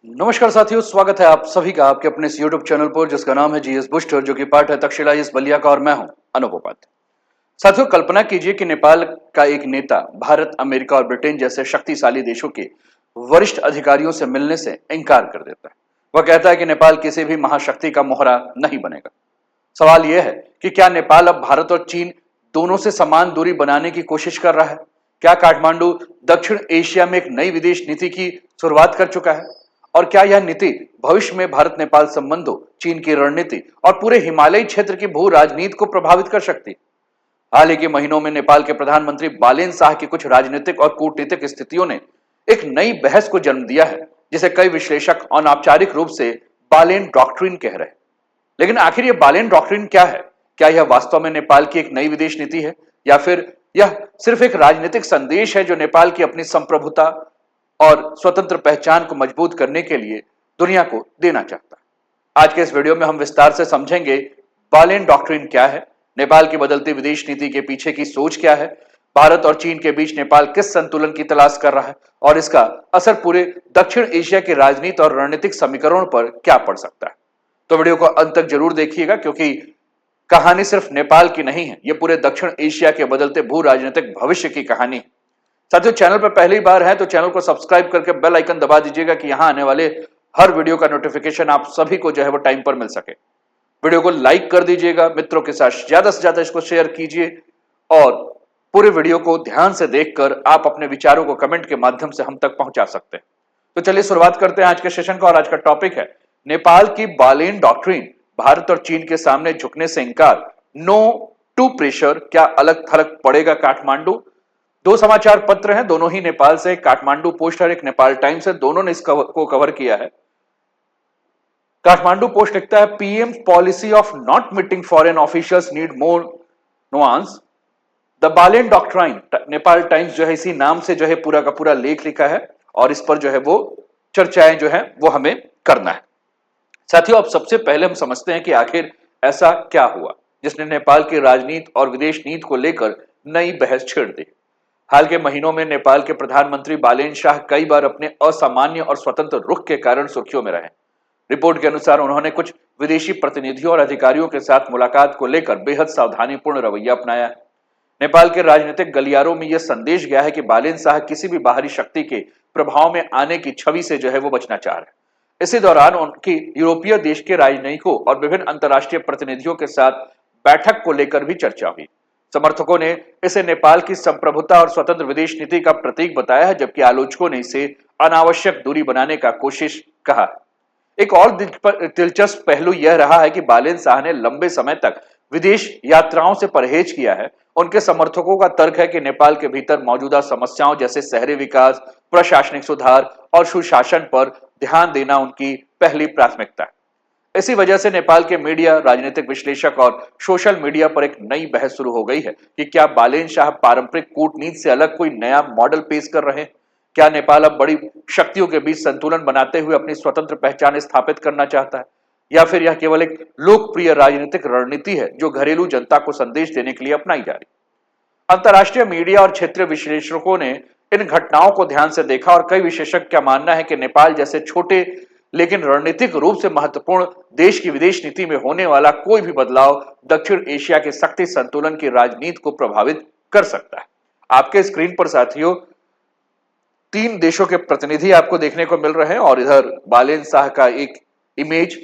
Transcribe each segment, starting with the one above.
नमस्कार साथियों, स्वागत है आप सभी का आपके अपने इस YouTube चैनल पर जिसका नाम है जीएस बूस्टर, जो कि पार्ट है तक्षशिला इस बलिया का और मैं हूं अनूप उपाध्याय। साथियों, कल्पना कीजिए कि नेपाल का एक नेता भारत, अमेरिका और ब्रिटेन जैसे शक्तिशाली देशों के वरिष्ठ अधिकारियों से मिलने से इनकार कर देता है। वह कहता है कि नेपाल किसी भी महाशक्ति का मोहरा नहीं बनेगा। सवाल यह है कि क्या नेपाल अब भारत और चीन दोनों से समान दूरी बनाने की कोशिश कर रहा है? क्या काठमांडू दक्षिण एशिया में एक नई विदेश नीति की शुरुआत कर चुका है? और क्या यह नीति भविष्य में भारत नेपाल संबंधों, चीन की रणनीति और पूरे हिमालयी क्षेत्र की भू राजनीति को प्रभावित कर सकती है? हाल ही के महीनों में नेपाल के प्रधानमंत्री बालेन शाह की कुछ राजनीतिक और कूटनीतिक स्थितियों ने एक नई बहस को जन्म दिया है, जिसे कई विश्लेषक अनौपचारिक रूप से बालेन डॉक्ट्रिन कह रहे हैं। लेकिन आखिर यह बालेन डॉक्ट्रिन क्या है? क्या यह वास्तव में नेपाल की एक नई विदेश नीति है, या फिर यह सिर्फ एक राजनीतिक संदेश है जो नेपाल की अपनी संप्रभुता और स्वतंत्र पहचान को मजबूत करने के लिए दुनिया को देना चाहता है? आज के इस वीडियो में हम विस्तार से समझेंगे बालेन डॉक्ट्रिन क्या है, नेपाल की बदलती विदेश नीति के पीछे की सोच क्या है, भारत और चीन के बीच नेपाल किस संतुलन की तलाश कर रहा है और इसका असर पूरे दक्षिण एशिया की राजनीति और रणनीतिक समीकरणों पर क्या पड़ सकता है। तो वीडियो को अंत तक जरूर देखिएगा, क्योंकि कहानी सिर्फ नेपाल की नहीं है, यह पूरे दक्षिण एशिया के बदलते भू राजनीतिक भविष्य की कहानी है। साथियों, चैनल पर पहली बार है तो चैनल को सब्सक्राइब करके बेल आइकन दबा दीजिएगा कि यहां आने वाले हर वीडियो का नोटिफिकेशन आप सभी को जो है वो टाइम पर मिल सके। वीडियो को लाइक कर दीजिएगा, मित्रों के साथ ज्यादा से ज्यादा इसको शेयर कीजिए और पूरे वीडियो को ध्यान से देखकर आप अपने विचारों को कमेंट के माध्यम से हम तक पहुंचा सकते हैं। तो चलिए शुरुआत करते हैं आज के सेशन का। और आज का टॉपिक है नेपाल की बालेन डॉक्ट्रिन, भारत और चीन के सामने झुकने से इंकार, नो टू प्रेशर, क्या अलग थलग पड़ेगा काठमांडू? दो समाचार पत्र हैं, दोनों ही नेपाल से, काठमांडू पोस्ट और एक नेपाल टाइम्स है, दोनों ने इसको कवर किया है। काठमांडू पोस्ट लिखता है, PM policy of not meeting foreign officials need more nuance, the Balen doctrine. Nepal times जो है इसी नाम से जो है पूरा का पूरा लेख लिखा है और इस पर जो है वो चर्चाएं जो है वो हमें करना है। साथियों, अब सबसे पहले हम समझते हैं कि आखिर ऐसा क्या हुआ जिसने नेपाल की राजनीति और विदेश नीति को लेकर नई बहस छेड़ दी। हाल के महीनों में नेपाल के प्रधानमंत्री बालेन शाह कई बार अपने असामान्य और स्वतंत्र रुख के कारण सुर्खियों में रहे। रिपोर्ट के अनुसार उन्होंने कुछ विदेशी प्रतिनिधियों और अधिकारियों के साथ मुलाकात को लेकर बेहद सावधानीपूर्ण रवैया अपनाया है। नेपाल के राजनीतिक गलियारों में यह संदेश गया है कि बालेन शाह किसी भी बाहरी शक्ति के प्रभाव में आने की छवि से जो है वो बचना चाह रहे हैं। इसी दौरान उनकी यूरोपीय देश के राजनयिकों और विभिन्न अंतर्राष्ट्रीय प्रतिनिधियों के साथ बैठक को लेकर भी चर्चा हुई। समर्थकों ने इसे नेपाल की संप्रभुता और स्वतंत्र विदेश नीति का प्रतीक बताया है, जबकि आलोचकों ने इसे अनावश्यक दूरी बनाने का कोशिश कहा। एक और दिलचस्प पहलू यह रहा है कि बालेन शाह ने लंबे समय तक विदेश यात्राओं से परहेज किया है। उनके समर्थकों का तर्क है कि नेपाल के भीतर मौजूदा समस्याओं जैसे शहरी विकास, प्रशासनिक सुधार और सुशासन पर ध्यान देना उनकी पहली प्राथमिकता है। इसी वजह से नेपाल के मीडिया, राजनीतिक विश्लेषक और सोशल मीडिया पर एक नई बहस शुरू हो गई है कि क्या बालेन शाह पारंपरिक कूटनीति से अलग कोई नया मॉडल पेश कर रहे हैं? क्या नेपाल अब बड़ी शक्तियों के बीच संतुलन बनाते हुए अपनी स्वतंत्र पहचान स्थापित करना चाहता है, या फिर यह केवल एक लोकप्रिय राजनीतिक रणनीति है जो घरेलू जनता को संदेश देने के लिए अपनाई जा रही? अंतर्राष्ट्रीय मीडिया और क्षेत्रीय विश्लेषकों ने इन घटनाओं को ध्यान से देखा और कई विशेषज्ञ का मानना है कि नेपाल जैसे छोटे लेकिन रणनीतिक रूप से महत्वपूर्ण देश की विदेश नीति में होने वाला कोई भी बदलाव दक्षिण एशिया के शक्ति संतुलन की राजनीति को प्रभावित कर सकता है। आपके स्क्रीन पर साथियों तीन देशों के प्रतिनिधि आपको देखने को मिल रहे हैं और इधर बालेन शाह का एक image,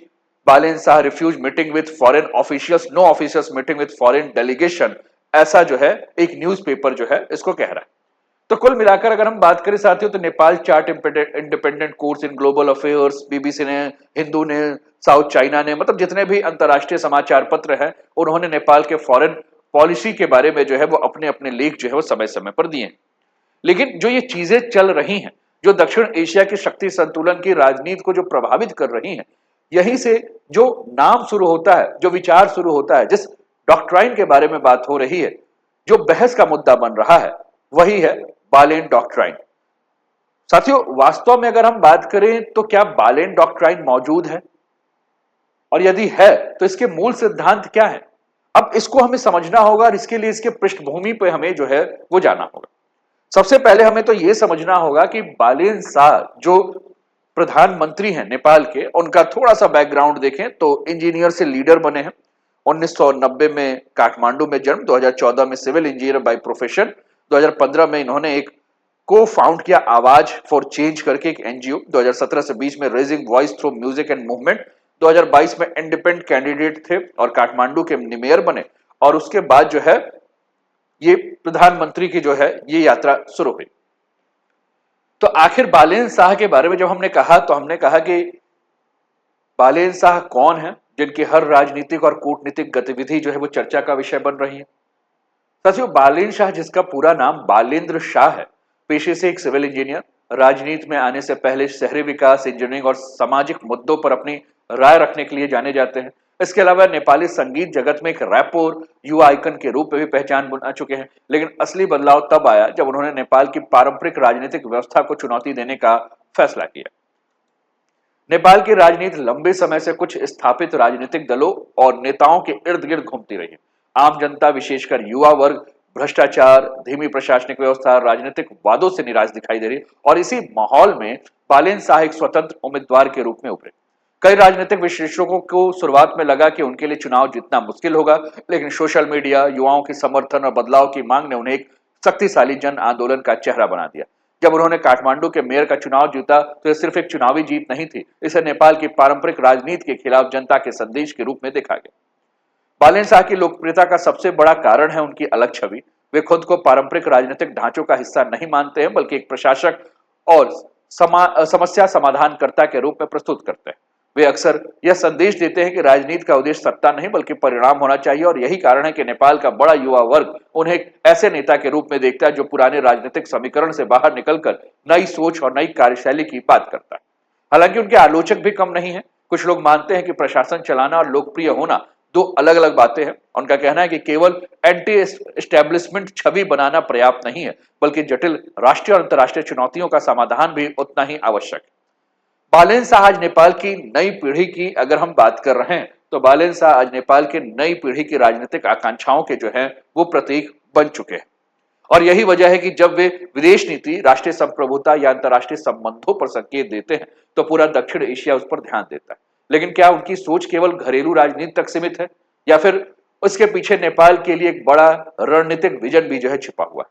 Balen Shah refuse meeting with foreign officials, no officials meeting with foreign delegation, ऐसा जो है एक न्यूज़पेपर जो है इसको कह रहा है। तो कुल मिलाकर अगर हम बात करें साथियों, तो Nepal chart independent course in global affairs, BBC ने, हिंदू ने, साउथ चाइना ने, मतलब जितने भी अंतर्राष्ट्रीय समाचार पत्र हैं उन्होंने नेपाल के फॉरेन पॉलिसी के बारे में जो है वो अपने अपने लेख जो है वो समय समय पर दिए। लेकिन जो ये चीजें चल रही हैं, जो दक्षिण एशिया की शक्ति संतुलन की राजनीति को जो प्रभावित कर रही हैं, यहीं से जो नाम शुरू होता है, जो विचार शुरू होता है, जिस डॉक्ट्राइन के बारे में बात हो रही है, जो बहस का मुद्दा बन रहा है, वही है बालेन डॉक्ट्राइन। साथियों, वास्तव में अगर हम बात करें तो क्या बालेन डॉक्ट्राइन मौजूद है, और यदि है तो इसके मूल सिद्धांत क्या है? अब इसको हमें समझना होगा और इसके लिए इसके पृष्ठभूमि पे हमें जो है वो जाना होगा। सबसे पहले हमें तो यह समझना होगा कि बालेन शाह जो प्रधानमंत्री हैं नेपाल के, उनका थोड़ा सा बैकग्राउंड देखें तो इंजीनियर से लीडर बने हैं। 1990 में काठमांडू में जन्म, 2014 में सिविल इंजीनियर बाय प्रोफेशन, 2015 में इन्होंने एक को फाउंड किया आवाज फॉर चेंज करके एक एनजीओ, 2017 से 20 में raising voice through music and movement, 2022 में इंडिपेंडेंट कैंडिडेट थे और काठमांडू के मेयर बने। और उसके बाद जो है ये प्रधानमंत्री की जो है ये यात्रा शुरू हुई। तो आखिर बालेन शाह के बारे में जब हमने कहा तो हमने कहा कि बालेन शाह कौन है जिनकी हर राजनीतिक और कूटनीतिक गतिविधि जो है वो चर्चा का विषय बन रही है। साथियों, बालेन शाह, जिसका पूरा नाम बालेंद्र शाह है, पेशे से एक सिविल इंजीनियर, राजनीति में आने से पहले शहरी विकास, इंजीनियरिंग और सामाजिक मुद्दों पर अपनी राय रखने के लिए जाने जाते हैं। इसके अलावा नेपाली संगीत जगत में एक रैपर, युवा आइकन के रूप में भी पहचान बना चुके हैं। लेकिन असली बदलाव तब आया जब उन्होंने नेपाल की पारंपरिक राजनीतिक व्यवस्था को चुनौती देने का फैसला किया। नेपाल की राजनीति लंबे समय से कुछ स्थापित राजनीतिक दलों और नेताओं के इर्द गिर्द घूमती रही है। आम जनता, विशेषकर युवा वर्ग, भ्रष्टाचार, धीमी प्रशासनिक व्यवस्था, राजनीतिक वादों से निराश दिखाई दे रही है। और इसी माहौल में बालेन शाह एक स्वतंत्र उम्मीदवार के रूप में उभरे। कई राजनीतिक विश्लेषकों को शुरुआत में लगा कि उनके लिए चुनाव जीतना मुश्किल होगा, लेकिन सोशल मीडिया, युवाओं की समर्थन और बदलाव की मांग ने उन्हें एक शक्तिशाली जन आंदोलन का चेहरा बना दिया। जब उन्होंने काठमांडू के मेयर का चुनाव जीता तो यह सिर्फ एक चुनावी जीत नहीं थी, इसे नेपाल की पारंपरिक राजनीति के खिलाफ जनता के संदेश के रूप में देखा गया। बालेन शाह की लोकप्रियता का सबसे बड़ा कारण है उनकी अलग छवि। वे खुद को पारंपरिक राजनीतिक ढांचों का हिस्सा नहीं मानते हैं, बल्कि एक प्रशासक और समस्या समाधानकर्ता के रूप में प्रस्तुत करते हैं। वे अक्सर यह संदेश देते हैं कि राजनीति का उद्देश्य सत्ता नहीं बल्कि परिणाम होना चाहिए, और यही कारण है कि नेपाल का बड़ा युवा वर्ग उन्हें एक ऐसे नेता के रूप में देखता है जो पुराने राजनीतिक समीकरण से बाहर निकलकर नई सोच और नई कार्यशैली की बात करता है। हालांकि उनके आलोचक भी कम नहीं है। कुछ लोग मानते हैं कि प्रशासन चलाना और लोकप्रिय होना दो अलग अलग बातें हैं। उनका कहना है कि केवल एंटी एस्टेब्लिशमेंट छवि बनाना पर्याप्त नहीं है, बल्कि जटिल राष्ट्रीय और अंतर्राष्ट्रीय चुनौतियों का समाधान भी उतना ही आवश्यक है। बालेन शाह आज नेपाल की नई पीढ़ी की अगर हम बात कर रहे हैं तो बालेन शाह आज नेपाल की नई पीढ़ी की राजनीतिक आकांक्षाओं के जो है वो प्रतीक बन चुके हैं। और यही वजह है कि जब वे विदेश नीति, राष्ट्रीय संप्रभुता या अंतर्राष्ट्रीय संबंधों पर संकेत देते हैं तो पूरा दक्षिण एशिया उस पर ध्यान देता है। लेकिन क्या उनकी सोच केवल घरेलू राजनीति तक सीमित है, या फिर उसके पीछे नेपाल के लिए एक बड़ा रणनीतिक विजन भी जो है छिपा हुआ है?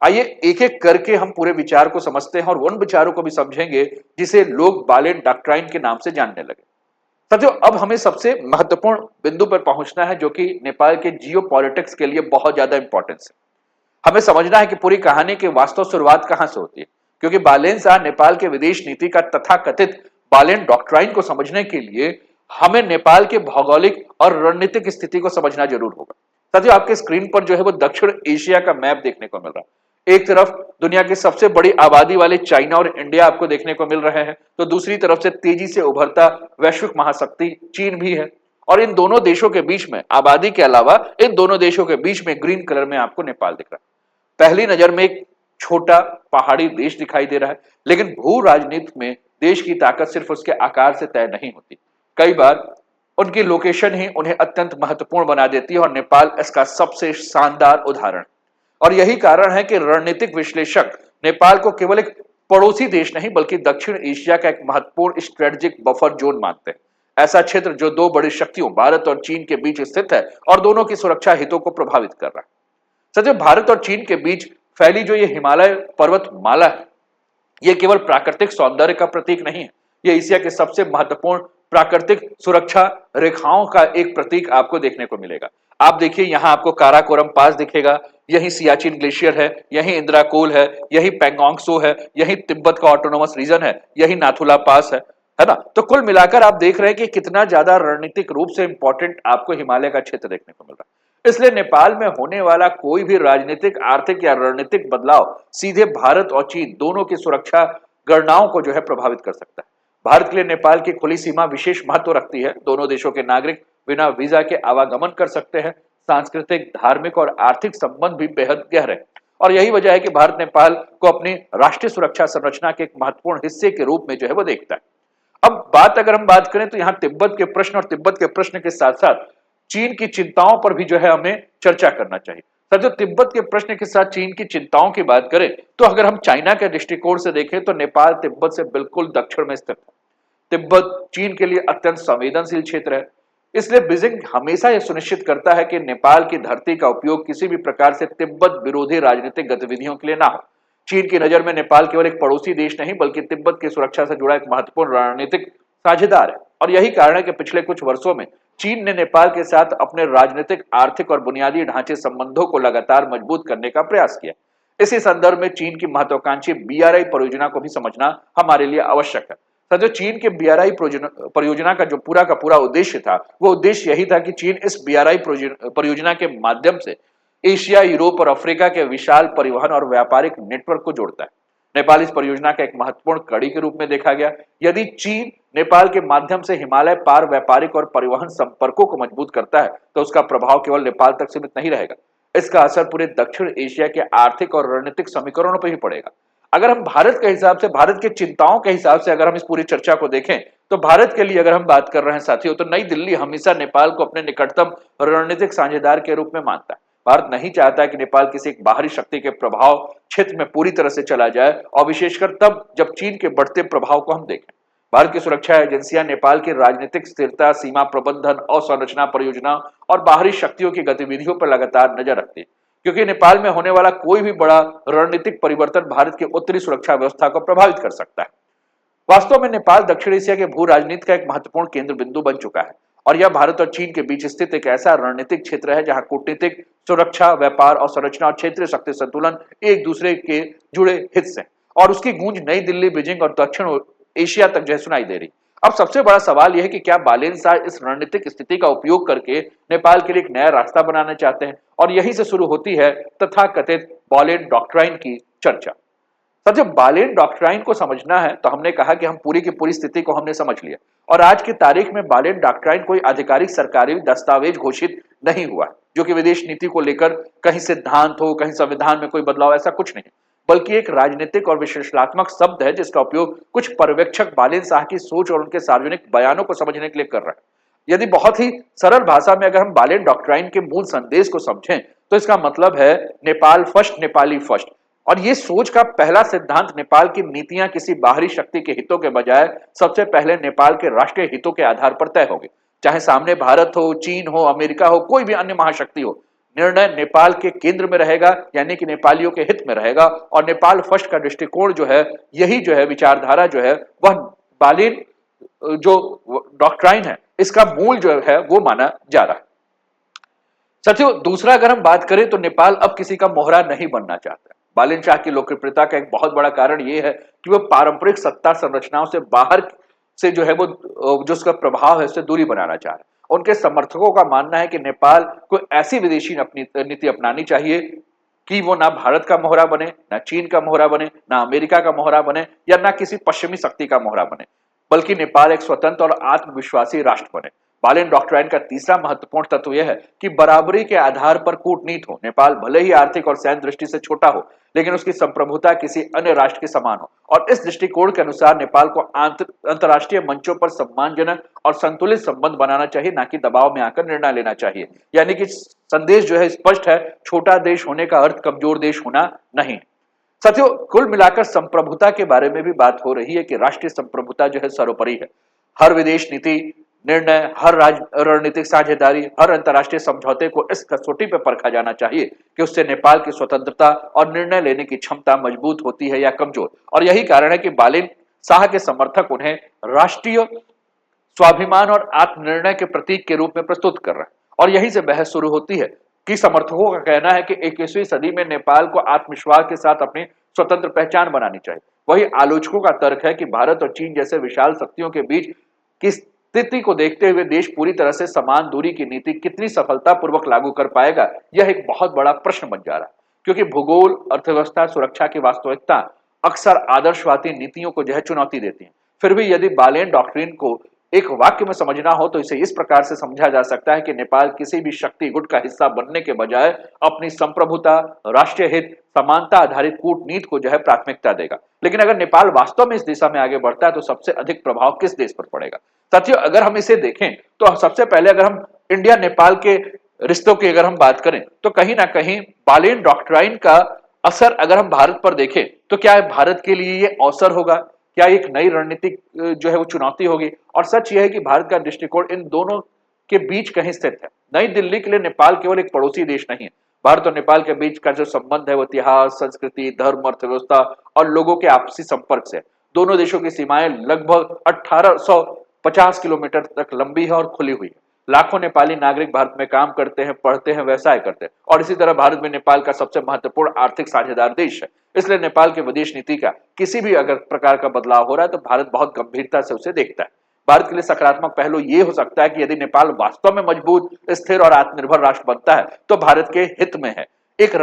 आइए एक एक करके हम पूरे विचार को समझते हैं और उन विचारों को भी समझेंगे जिसे लोग बालेन डॉक्ट्राइन के नाम से जानने लगे। साथियों, अब हमें सबसे महत्वपूर्ण बिंदु पर पहुंचना है जो कि नेपाल के जियो पॉलिटिक्स के लिए बहुत ज्यादा इंपॉर्टेंस है। हमें समझना है कि पूरी कहानी की वास्तव शुरुआत कहां से होती है, क्योंकि बालेन शाह नेपाल के विदेश नीति का तथाकथित बालेन डॉक्ट्राइन को समझने के लिए हमें नेपाल के भौगोलिक और रणनीतिक स्थिति को समझना जरूर होगा। साथियों, आपके स्क्रीन पर जो है वो दक्षिण एशिया का मैप देखने को मिल रहा है। एक तरफ दुनिया की सबसे बड़ी आबादी वाले चाइना और इंडिया आपको देखने को मिल रहे हैं, तो दूसरी तरफ से तेजी से उभरता वैश्विक महाशक्ति चीन भी है। और इन दोनों देशों के बीच में, आबादी के अलावा इन दोनों देशों के बीच में ग्रीन कलर में आपको नेपाल दिख रहा है। पहली नजर में एक छोटा पहाड़ी देश दिखाई दे रहा है, लेकिन भू राजनीति में देश की ताकत सिर्फ उसके आकार से तय नहीं होती। कई बार उनकी लोकेशन ही उन्हें अत्यंत महत्वपूर्ण बना देती है, और नेपाल इसका सबसे शानदार उदाहरण। और यही कारण है कि रणनीतिक विश्लेषक नेपाल को केवल एक पड़ोसी देश नहीं बल्कि दक्षिण एशिया का एक महत्वपूर्ण स्ट्रेटेजिक बफर जोन मानते हैं। ऐसा क्षेत्र जो दो बड़ी शक्तियों भारत और चीन के बीच स्थित है और दोनों की सुरक्षा हितों को प्रभावित कर रहा है। सचिव, भारत और चीन के बीच फैली जो ये हिमालय पर्वत माला है, ये केवल प्राकृतिक सौंदर्य का प्रतीक नहीं है, ये एशिया के सबसे महत्वपूर्ण प्राकृतिक सुरक्षा रेखाओं का एक प्रतीक आपको देखने को मिलेगा। आप देखिए, यहां आपको काराकोरम पास दिखेगा, यही सियाचिन ग्लेशियर है, यही इंद्राकोल है, यही पैंगोंग सो है, यही तिब्बत का ऑटोनोमस रीजन है, यही नाथुला पास है ना। तो कुल मिलाकर आप देख रहे हैं कि कितना ज्यादा रणनीतिक रूप से इंपॉर्टेंट आपको हिमालय का क्षेत्र देखने को मिल रहा है। इसलिए नेपाल में होने वाला कोई भी राजनीतिक, आर्थिक या रणनीतिक बदलाव सीधे भारत और चीन दोनों की सुरक्षा गणनाओं को जो है प्रभावित कर सकता है। भारत के लिए नेपाल की खुली सीमा विशेष महत्व रखती है। दोनों देशों के नागरिक बिना वीजा के आवागमन कर सकते हैं। सांस्कृतिक, धार्मिक और आर्थिक संबंध भी बेहद गहरे हैं, और यही वजह है कि भारत नेपाल को अपनी राष्ट्रीय सुरक्षा संरचना के एक महत्वपूर्ण हिस्से के रूप में जो है वो देखता है। अब अगर हम बात करें तो यहाँ तिब्बत के प्रश्न और तिब्बत के प्रश्न के साथ साथ चीन की चिंताओं पर भी जो है हमें चर्चा करना चाहिए। साथियों, तिब्बत के प्रश्न के साथ चीन की चिंताओं की बात करें तो अगर हम चाइना के दृष्टिकोण से देखें तो नेपाल तिब्बत से बिल्कुल दक्षिण में स्थित है। तिब्बत चीन के लिए अत्यंत संवेदनशील क्षेत्र है, इसलिए बीजिंग हमेशा यह सुनिश्चित करता है कि नेपाल की धरती का उपयोग किसी भी प्रकार से तिब्बत विरोधी राजनीतिक गतिविधियों के लिए ना हो। चीन की नजर में नेपाल केवल एक पड़ोसी देश नहीं बल्कि तिब्बत की सुरक्षा से जुड़ा एक महत्वपूर्ण रणनीतिक साझेदार है, और यही कारण है कि पिछले कुछ वर्षों में चीन ने नेपाल के साथ अपने राजनीतिक, आर्थिक और बुनियादी ढांचे संबंधों को लगातार मजबूत करने का प्रयास किया। इसी संदर्भ में चीन की महत्वाकांक्षी बीआरआई परियोजना को भी समझना हमारे लिए आवश्यक है। जो चीन के बीआरआई परियोजना का जो पूरा का पूरा उद्देश्य था, वो उद्देश्य यही था कि चीन इस बीआरआई परियोजना के माध्यम से एशिया, यूरोप और अफ्रीका के विशाल परिवहन और व्यापारिक नेटवर्क को जोड़ता है। नेपाल इस परियोजना का एक महत्वपूर्ण कड़ी के रूप में देखा गया। यदि चीन नेपाल के माध्यम से हिमालय पार व्यापारिक और परिवहन संपर्कों को मजबूत करता है तो उसका प्रभाव केवल नेपाल तक सीमित नहीं रहेगा, इसका असर पूरे दक्षिण एशिया के आर्थिक और रणनीतिक समीकरणों पर भी पड़ेगा। अगर हम भारत के हिसाब से, भारत की चिंताओं के हिसाब से अगर हम इस पूरी चर्चा को देखें तो भारत के लिए अगर हम बात कर रहे हैं साथियों, तो नई दिल्ली हमेशा नेपाल को अपने निकटतम रणनीतिक साझेदार के रूप में मानता है। भारत नहीं चाहता कि नेपाल किसी एक बाहरी शक्ति के प्रभाव क्षेत्र में पूरी तरह से चला जाए, और विशेषकर तब जब चीन के बढ़ते प्रभाव को हम देखें। भारत की सुरक्षा एजेंसियां नेपाल की राजनीतिक स्थिरता, सीमा प्रबंधन, अवसंरचना परियोजना और बाहरी शक्तियों की गतिविधियों पर लगातार नजर रखती है, क्योंकि नेपाल में होने वाला कोई भी बड़ा रणनीतिक परिवर्तन भारत की उत्तरी सुरक्षा व्यवस्था को प्रभावित कर सकता है। वास्तव में नेपाल दक्षिण एशिया के भू राजनीति का एक महत्वपूर्ण केंद्र बिंदु बन चुका है, और यह भारत और चीन के बीच स्थित एक ऐसा रणनीतिक क्षेत्र है जहां कूटनीतिक, सुरक्षा, व्यापार, अवसंरचना और क्षेत्रीय शक्ति संतुलन एक दूसरे के जुड़े हिस्से हैं, और उसकी गूंज नई दिल्ली, बीजिंग और दक्षिण एशिया तक जो है सुनाई दे रही। अब सबसे बड़ा सवाल यह है कि क्या बालेन शाह इस रणनीतिक स्थिति का उपयोग करके नेपाल के लिए एक नया रास्ता बनाना चाहते हैं, और यहीं से शुरू होती है तथाकथित बालेन डॉक्ट्राइन की चर्चा। साथियों, बालेन डॉक्ट्राइन को समझना है तो हमने कहा कि हम पूरी की पूरी स्थिति को हमने समझ लिया, और आज की तारीख में बालेन डॉक्ट्राइन कोई आधिकारिक सरकारी दस्तावेज घोषित नहीं हुआ, जो कि विदेश नीति को लेकर कहीं सिद्धांत हो, कहीं संविधान में कोई बदलाव, ऐसा कुछ नहीं, बल्कि एक राजनीतिक और विश्लेषणात्मक शब्द है जिसका उपयोग कुछ पर्यवेक्षक बालेन शाह की सोच और उनके सार्वजनिक बयानों को समझने के लिए कर रहे हैं। यदि बहुत ही सरल भाषा में अगर हम बालेन डॉक्ट्राइन के मूल संदेश को समझें तो इसका मतलब है नेपाल फर्स्ट, नेपाली फर्स्ट। और ये सोच का पहला सिद्धांत नेपाल की नीतियां किसी बाहरी शक्ति के हितों के बजाय सबसे पहले नेपाल के राष्ट्रीय हितों के आधार पर तय होगी। चाहे सामने भारत हो, चीन हो, अमेरिका हो, कोई भी अन्य महाशक्ति हो, निर्णय नेपाल के केंद्र में रहेगा, यानी कि नेपालियों के हित में रहेगा। और नेपाल फर्स्ट का दृष्टिकोण जो है, यही जो है विचारधारा जो है, वह बालेन जो डॉक्ट्राइन है इसका मूल जो है वो माना जा रहा है। साथियों, दूसरा अगर हम बात करें तो नेपाल अब किसी का मोहरा नहीं बनना चाहता है। बालेन शाह की लोकप्रियता का एक बहुत बड़ा कारण यह है कि वह पारंपरिक सत्ता संरचनाओं से बाहर से जो है वो जो उसका प्रभाव है उससे दूरी बनाना चाह रहा है। उनके समर्थकों का मानना है कि नेपाल को ऐसी विदेशी नीति अपनानी चाहिए कि वो ना भारत का मोहरा बने, ना चीन का मोहरा बने, ना अमेरिका का मोहरा बने, या ना किसी पश्चिमी शक्ति का मोहरा बने, बल्कि नेपाल एक स्वतंत्र और आत्मविश्वासी राष्ट्र बने। बालेन डॉक्ट्राइन का तीसरा महत्वपूर्ण तत्व यह है कि बराबरी के आधार पर कूटनीति हो। नेपाल भले ही आर्थिक और सैन्य दृष्टि से छोटा हो, लेकिन उसकी संप्रभुता किसी अन्य राष्ट्र के समान हो, और इस दृष्टिकोण के अनुसार नेपाल को अंतरराष्ट्रीय मंचों पर सम्मानजनक और संतुलित संबंध बनाना चाहिए, ना कि दबाव में आकर निर्णय लेना चाहिए। यानी कि संदेश जो है स्पष्ट है, छोटा देश होने का अर्थ कमजोर देश होना नहीं। साथियों, कुल मिलाकर संप्रभुता के बारे में भी बात हो रही है कि राष्ट्रीय संप्रभुता जो है सर्वोपरि है। हर विदेश नीति निर्णय, हर रणनीतिक साझेदारी, हर अंतर्राष्ट्रीय समझौते को इस कसौटी पर परखा जाना चाहिए कि उससे नेपाल की स्वतंत्रता और निर्णय लेने की क्षमता मजबूत होती है या कमजोर। और यही कारण है कि बालेन शाह के समर्थक उन्हें राष्ट्रीय स्वाभिमान और आत्मनिर्णय के प्रतीक के रूप में प्रस्तुत कर रहे हैं। और यहीं से बहस शुरू होती है कि समर्थकों का कहना है कि 21वीं सदी में नेपाल को आत्मविश्वास के साथ अपनी स्वतंत्र पहचान बनानी चाहिए। वही आलोचकों का तर्क है कि भारत और चीन जैसे विशाल शक्तियों के बीच की स्थिति को देखते हुए देश पूरी तरह से समान दूरी की नीति कितनी सफलतापूर्वक लागू कर पाएगा, यह एक बहुत बड़ा प्रश्न बन जा रहा है। क्योंकि भूगोल, अर्थव्यवस्था, सुरक्षा की वास्तविकता अक्सर आदर्शवादी नीतियों को जो है चुनौती देती है। फिर भी यदि बालेन डॉक्ट्रिन को एक वाक्य में समझना हो तो इसे इस प्रकार से समझा जा सकता है कि नेपाल किसी भी शक्ति गुट का हिस्सा बनने के बजाय अपनी संप्रभुता, राष्ट्रीय हित, समानता आधारित कूटनीति को जो है प्राथमिकता देगा। लेकिन अगर नेपाल वास्तव में इस दिशा में आगे बढ़ता है तो सबसे अधिक प्रभाव किस देश पर पड़ेगा? साथियों, अगर हम इसे देखें तो सबसे पहले अगर हम इंडिया नेपाल के रिश्तों की अगर हम बात करें तो कहीं ना कहीं बालेन डॉक्ट्राइन का असर अगर हम भारत पर देखें तो क्या भारत के लिए ये अवसर होगा, क्या एक नई रणनीतिक जो है वो चुनौती होगी। और सच यह है कि भारत का दृष्टिकोण इन दोनों के बीच कहीं स्थित है। नई दिल्ली के लिए नेपाल केवल एक पड़ोसी देश नहीं है। भारत और नेपाल के बीच का जो संबंध है वो इतिहास, संस्कृति, धर्म, अर्थव्यवस्था और लोगों के आपसी संपर्क से। दोनों देशों की सीमाएं लगभग 1850 किलोमीटर तक लंबी है और खुली हुई है। लाखों नेपाली नागरिक भारत में काम करते हैं, पढ़ते हैं, व्यवसाय करते हैं और इसी तरह भारत में नेपाल का सबसे महत्वपूर्ण आर्थिक साझेदार देश है। इसलिए नेपाल की विदेश नीति का किसी भी अगर प्रकार का बदलाव हो रहा है तो भारत बहुत गंभीरता से उसे देखता है। भारत के लिए सकारात्मक पहलू ये हो सकता है कि यदि नेपाल वास्तव में मजबूत, स्थिर और आत्मनिर्भर राष्ट्र बनता है तो भारत के हित में है। एक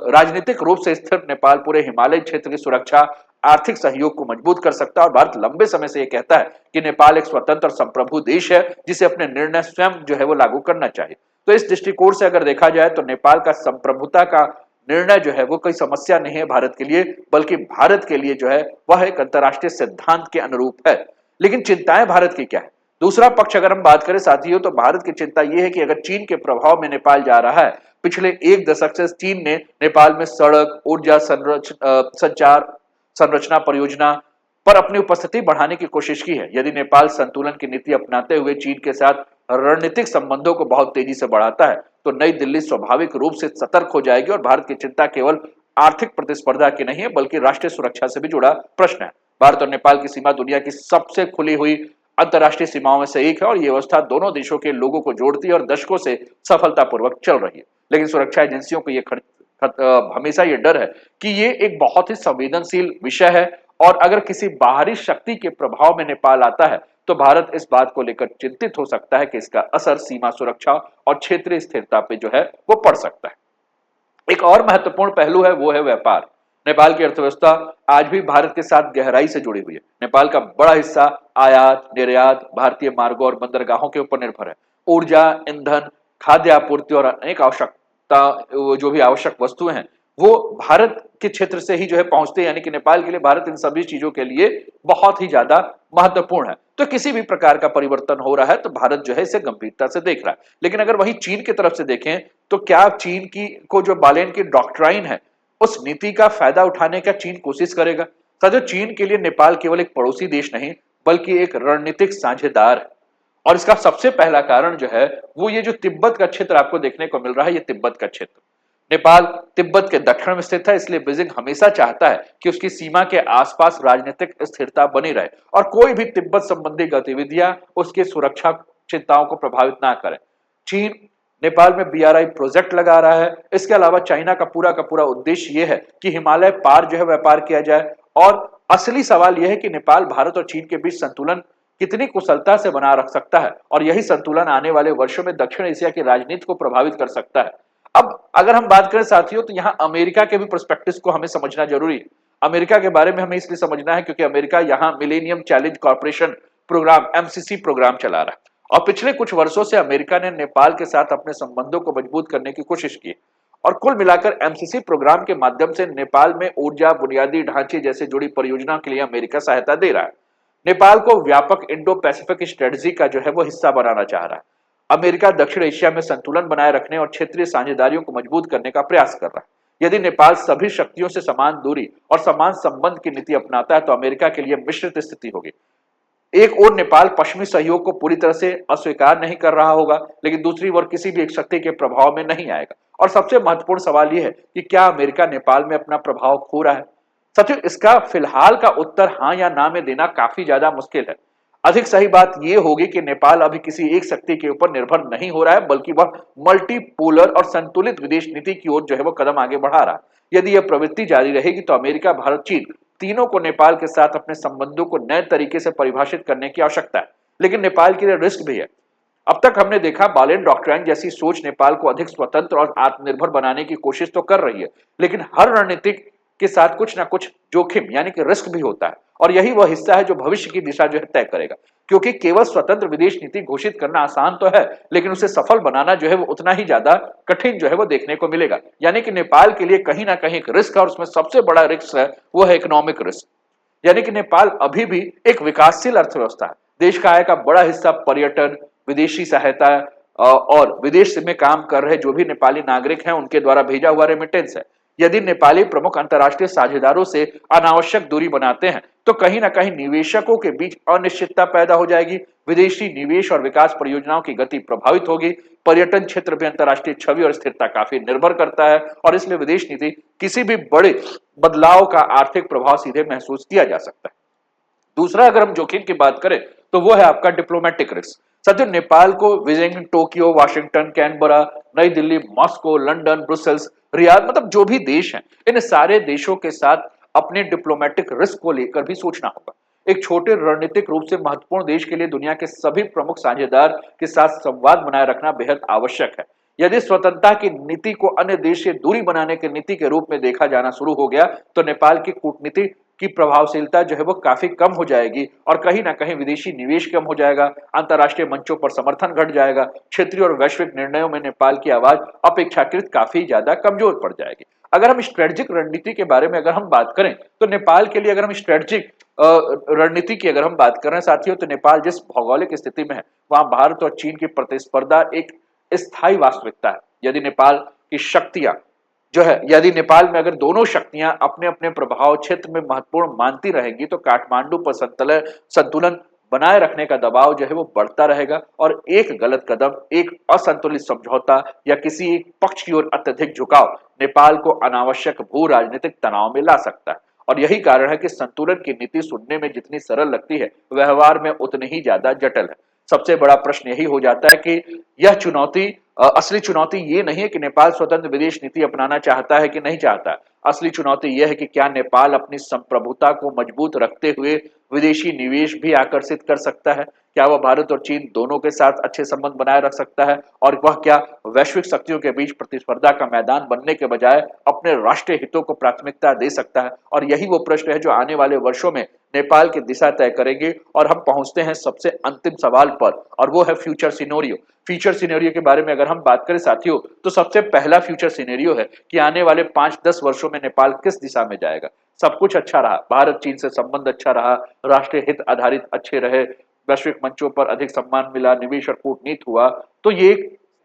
राजनीतिक रूप से स्थिर नेपाल पूरे हिमालय क्षेत्र की सुरक्षा, आर्थिक सहयोग को मजबूत कर सकता है और भारत लंबे समय से यह कहता है कि नेपाल एक स्वतंत्र और संप्रभु देश है जिसे अपने निर्णय स्वयं जो है वो लागू करना चाहिए। तो इस दृष्टिकोण से अगर देखा जाए तो नेपाल का संप्रभुता का निर्णय जो है वो कोई समस्या नहीं है भारत के लिए, बल्कि भारत के लिए जो है वह एक अंतरराष्ट्रीय सिद्धांत के अनुरूप है। लेकिन चिंताएं भारत की क्या है? दूसरा पक्ष अगर हम बात करें साथियों तो भारत की चिंता यह है कि अगर चीन के प्रभाव में नेपाल जा रहा है, पिछले एक दशक से चीन ने नेपाल में सड़क, ऊर्जा संचार संरचना परियोजना पर अपनी उपस्थिति बढ़ाने की कोशिश की है। यदि नेपाल संतुलन की नीति अपनाते हुए चीन के साथ रणनीतिक संबंधों को बहुत तेजी से बढ़ाता है तो नई दिल्ली स्वाभाविक रूप से सतर्क हो जाएगी और भारत की चिंता केवल आर्थिक प्रतिस्पर्धा की नहीं है बल्कि राष्ट्रीय सुरक्षा से भी जुड़ा प्रश्न है। भारत और नेपाल की सीमा दुनिया की सबसे खुली हुई अंतरराष्ट्रीय सीमाओं में से एक है और यह व्यवस्था दोनों देशों के लोगों को जोड़ती है और दशकों से सफलतापूर्वक चल रही है। लेकिन सुरक्षा एजेंसियों को हमेशा ये डर है कि ये एक बहुत ही संवेदनशील विषय है और अगर किसी बाहरी शक्ति के प्रभाव में नेपाल आता है तो भारत इस बात को लेकर चिंतित हो सकता है कि इसका असर सीमा सुरक्षा और क्षेत्रीय स्थिरता पे जो है वो पड़ सकता है। एक और महत्वपूर्ण पहलू है वो है व्यापार। नेपाल की अर्थव्यवस्था आज भी भारत के साथ गहराई से जुड़ी हुई है। नेपाल का बड़ा हिस्सा आयात निर्यात भारतीय मार्गों और बंदरगाहों के ऊपर निर्भर है। ऊर्जा, ईंधन, खाद्य आपूर्ति और अनेक आवश्यकता जो भी आवश्यक वस्तुएं हैं वो भारत के क्षेत्र से ही जो है पहुंचते हैं, यानी कि नेपाल के लिए भारत इन सभी चीजों के लिए बहुत ही ज्यादा महत्वपूर्ण है। तो किसी भी प्रकार का परिवर्तन हो रहा है तो भारत जो है इसे गंभीरता से देख रहा है। लेकिन अगर वही चीन की तरफ से देखें तो क्या चीन की को जो बालेन की डॉक्ट्राइन है उस नीति का फायदा उठाने का चीन कोशिश करेगा? साथियों, चीन के लिए नेपाल केवल एक पड़ोसी देश नहीं बल्कि एक रणनीतिक साझेदार है और इसका सबसे पहला कारण जो है वो ये जो तिब्बत का क्षेत्र आपको देखने को मिल रहा है, ये तिब्बत का क्षेत्र। नेपाल तिब्बत के दक्षिण में स्थित है, इसलिए बीजिंग हमेशा चाहता है कि उसकी सीमा के आसपास राजनीतिक स्थिरता बनी रहे और कोई भी तिब्बत संबंधी गतिविधियां उसकी सुरक्षा चिंताओं को प्रभावित ना करें। चीन नेपाल में बीआरआई प्रोजेक्ट लगा रहा है। इसके अलावा चाइना का पूरा उद्देश्य यह है कि हिमालय पार जो है व्यापार किया जाए और असली सवाल यह है कि नेपाल भारत और चीन के बीच संतुलन कितनी कुशलता से बना रख सकता है और यही संतुलन आने वाले वर्षों में दक्षिण एशिया की राजनीति को प्रभावित कर सकता है। अब अगर हम बात करें साथियों तो यहाँ अमेरिका के भी पर्सपेक्टिव को हमें समझना जरूरी है। अमेरिका के बारे में हमें इसलिए समझना है क्योंकि अमेरिका यहाँ Millennium Challenge Corporation programme MCC programme चला रहा है और पिछले कुछ वर्षों से अमेरिका ने नेपाल के साथ अपने संबंधों को मजबूत करने की कोशिश की और कुल मिलाकर एमसीसी प्रोग्राम के माध्यम से नेपाल में ऊर्जा, बुनियादी ढांचे जैसे जुड़ी परियोजनाओं के लिए अमेरिका सहायता दे रहा है। नेपाल को व्यापक इंडो पैसिफिक स्ट्रेटजी का जो है वो हिस्सा बनाना चाह रहा है। अमेरिका दक्षिण एशिया में संतुलन बनाए रखने और क्षेत्रीय साझेदारियों को मजबूत करने का प्रयास कर रहा है। यदि नेपाल सभी शक्तियों से समान दूरी और समान संबंध की नीति अपनाता है तो अमेरिका के लिए मिश्रित स्थिति होगी। एक ओर नेपाल पश्चिमी सहयोग को पूरी तरह से अस्वीकार नहीं कर रहा होगा, लेकिन दूसरी ओर किसी भी एक शक्ति के प्रभाव में नहीं आएगा। और सबसे महत्वपूर्ण सवाल यह है कि क्या अमेरिका नेपाल में अपना प्रभाव खो रहा है? साथियों, इसका फिलहाल का उत्तर हां या ना में देना काफी ज्यादा मुश्किल है। अधिक सही बात यह होगी कि नेपाल अभी किसी एक शक्ति के ऊपर निर्भर नहीं हो रहा है बल्कि वह मल्टीपोलर और संतुलित विदेश नीति की ओर जो है वो कदम आगे बढ़ा रहा है। यदि यह प्रवृत्ति जारी रहेगी तो अमेरिका, भारत, चीन तीनों को नेपाल के साथ अपने संबंधों को नए तरीके से परिभाषित करने की आवश्यकता है। लेकिन नेपाल के लिए रिस्क भी है। अब तक हमने देखा बालेन डॉक्ट्राइन जैसी सोच नेपाल को अधिक स्वतंत्र और आत्मनिर्भर बनाने की कोशिश तो कर रही है, लेकिन हर रणनीतिक के साथ कुछ ना कुछ जोखिम यानी कि रिस्क भी होता है और यही वह हिस्सा है जो भविष्य की दिशा जो है तय करेगा। क्योंकि केवल स्वतंत्र विदेश नीति घोषित करना आसान तो है, लेकिन उसे सफल बनाना जो है वो उतना ही ज्यादा कठिन जो है वो देखने को मिलेगा। यानी कि नेपाल के लिए कहीं ना कहीं एक रिस्क है और उसमें सबसे बड़ा रिस्क है वो है इकोनॉमिक रिस्क। यानी कि नेपाल अभी भी एक विकासशील अर्थव्यवस्था है। देश का आय का बड़ा हिस्सा पर्यटन, विदेशी सहायता और विदेश में काम कर रहे जो भी नेपाली नागरिक हैं उनके द्वारा भेजा हुआ रेमिटेंस है। यदि नेपाली प्रमुख अंतर्राष्ट्रीय साझेदारों से अनावश्यक दूरी बनाते हैं तो कहीं ना कहीं निवेशकों के बीच अनिश्चितता पैदा हो जाएगी, विदेशी निवेश और विकास परियोजनाओं की गति प्रभावित होगी। पर्यटन क्षेत्र में अंतर्राष्ट्रीय छवि और स्थिरता काफी निर्भर करता है और इसलिए विदेश नीति किसी भी बड़े बदलाव का आर्थिक प्रभाव सीधे महसूस किया जा सकता है। दूसरा अगर हम जोखिम की बात करें तो वो है आपका डिप्लोमेटिक रिस्क। साथियों, नेपाल को बीजिंग, टोक्यो, वाशिंगटन, कैनबरा, नई Delhi, Moscow, London, Brussels, Riyadh, मतलब जो भी देश हैं, इन सारे देशों के साथ अपने डिप्लोमेटिक रिस्क को लेकर भी सोचना होगा। एक छोटे रणनीतिक रूप से महत्वपूर्ण देश के लिए दुनिया के सभी प्रमुख साझेदार के साथ संवाद बनाए रखना बेहद आवश्यक है। यदि स्वतंत्रता की नीति को अन्य देश से दूरी बनाने की नीति के रूप में देखा जाना शुरू हो गया तो नेपाल की कूटनीति की प्रभावशीलता जो है वो काफी कम हो जाएगी और कहीं ना कहीं विदेशी निवेश कम हो जाएगा, अंतर्राष्ट्रीय मंचों पर समर्थन घट जाएगा, क्षेत्रीय और वैश्विक निर्णयों में नेपाल की आवाज अपेक्षाकृत काफी ज्यादा कमजोर पड़ जाएगी। अगर हम स्ट्रेटेजिक रणनीति के बारे में अगर हम बात करें तो नेपाल के लिए अगर हम स्ट्रेटेजिक रणनीति की अगर हम बात करें साथियों, तो नेपाल जिस भौगोलिक स्थिति में है वहां भारत और चीन की प्रतिस्पर्धा एक स्थायी वास्तविकता है। यदि नेपाल की शक्तियां जो है, यदि नेपाल में अगर दोनों शक्तियां अपने अपने प्रभाव क्षेत्र में महत्वपूर्ण मानती रहेंगी तो काठमांडू पर संतुलन बनाए रखने का दबाव जो है वो बढ़ता रहेगा और एक गलत कदम, एक असंतुलित समझौता या किसी एक पक्ष की ओर अत्यधिक झुकाव नेपाल को अनावश्यक भू राजनीतिक तनाव में ला सकता है। और यही कारण है कि संतुलन की नीति सुनने में जितनी सरल लगती है व्यवहार में उतनी ही ज्यादा जटिल है। सबसे बड़ा प्रश्न यही हो जाता है कि यह चुनौती, असली चुनौती ये नहीं है कि नेपाल स्वतंत्र विदेश नीति अपनाना चाहता है कि नहीं चाहता। असली चुनौती यह है कि क्या नेपाल अपनी संप्रभुता को मजबूत रखते हुए विदेशी निवेश भी आकर्षित कर सकता है? क्या वह भारत और चीन दोनों के साथ अच्छे संबंध बनाए रख सकता है? और वह क्या वैश्विक शक्तियों के बीच प्रतिस्पर्धा का मैदान बनने के बजाय अपने राष्ट्रीय हितों को प्राथमिकता दे सकता है? और यही वो प्रश्न है जो आने वाले वर्षों में नेपाल की दिशा तय करेंगे। और हम पहुंचते हैं सबसे अंतिम सवाल पर और वो है फ्यूचर सिनेरियो। फ्यूचर सिनेरियो के बारे में अगर हम बात करें साथियों तो सबसे पहला फ्यूचर सिनेरियो है कि आने वाले 5-10 वर्षों में नेपाल किस दिशा में जाएगा। सब कुछ अच्छा रहा, भारत चीन से संबंध अच्छा रहा, राष्ट्रीय हित आधारित अच्छे रहे, वैश्विक मंचों पर अधिक सम्मान मिला, निवेश और कूटनीति हुआ, तो ये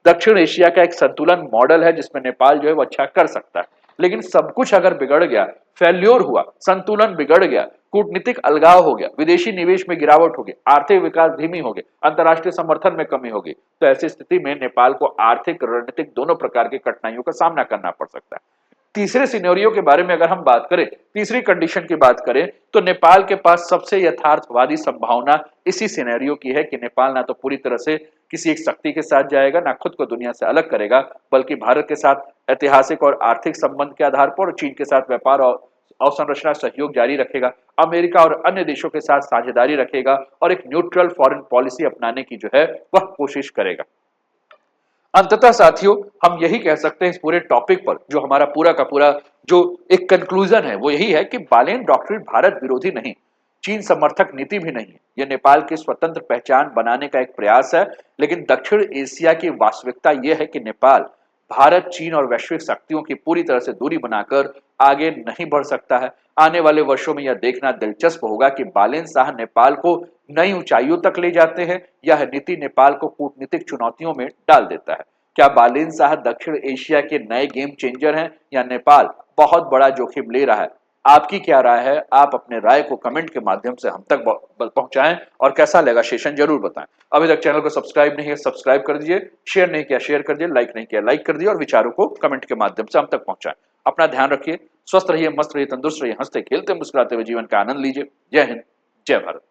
दक्षिण एशिया का एक संतुलन मॉडल है जिसमें नेपाल जो है वो अच्छा कर सकता है। लेकिन सब कुछ अगर बिगड़ गया, फेल्योर हुआ, संतुलन बिगड़ गया, कूटनीतिक अलगाव हो गया, विदेशी निवेश में गिरावट होगी, आर्थिक विकास धीमी होगी, अंतर्राष्ट्रीय समर्थन में कमी होगी, तो ऐसी स्थिति में नेपाल को आर्थिक रणनीतिक दोनों प्रकार की कठिनाइयों का सामना करना पड़ सकता है। तीसरे सिनेरियो के बारे में अगर हम बात करें, तीसरी कंडीशन की बात करें तो नेपाल के पास सबसे यथार्थवादी संभावना इसी सिनेरियो की है कि नेपाल ना तो पूरी तरह से किसी एक शक्ति के साथ जाएगा, ना खुद को दुनिया से अलग करेगा, बल्कि भारत के साथ ऐतिहासिक और आर्थिक संबंध के आधार पर चीन के साथ व्यापार और अवसंरचना सहयोग जारी रखेगा, अमेरिका और अन्य देशों के साथ साझेदारी रखेगा और एक न्यूट्रल फॉरेन पॉलिसी अपनाने की जो है वह कोशिश करेगा। अंततः साथियों, हम यही कह सकते हैं इस पूरे टॉपिक पर, जो हमारा पूरा का पूरा जो एक कंक्लूजन है वो यही है कि बालेन डॉक्ट्रिन भारत विरोधी नहीं, चीन समर्थक नीति भी नहीं है। यह नेपाल की स्वतंत्र पहचान बनाने का एक प्रयास है, लेकिन दक्षिण एशिया की वास्तविकता यह है कि नेपाल भारत, चीन और वैश्विक शक्तियों की पूरी तरह से दूरी बनाकर आगे नहीं बढ़ सकता है। आने वाले वर्षों में यह देखना दिलचस्प होगा कि बालेन शाह नेपाल को नई ऊंचाइयों तक ले जाते हैं या यह नीति नेपाल को कूटनीतिक चुनौतियों में डाल देता है। क्या बालेन शाह दक्षिण एशिया के नए गेम चेंजर हैं या नेपाल बहुत बड़ा जोखिम ले रहा है? आपकी क्या राय है? आप अपने राय को कमेंट के माध्यम से हम तक पहुंचाएं और कैसा लगा सेशन जरूर बताएं। अभी तक चैनल को सब्सक्राइब नहीं है सब्सक्राइब कर दीजिए, शेयर नहीं किया शेयर कर दीजिए, लाइक नहीं किया लाइक कर दीजिए और विचारों को कमेंट के माध्यम से हम तक पहुंचाएं। अपना ध्यान रखिए, स्वस्थ रहिए, मस्त रहिए, तंदुरुस्त रहिए, हंसते खेलते मुस्कुराते हुए जीवन का आनंद लीजिए। जय हिंद, जय भारत।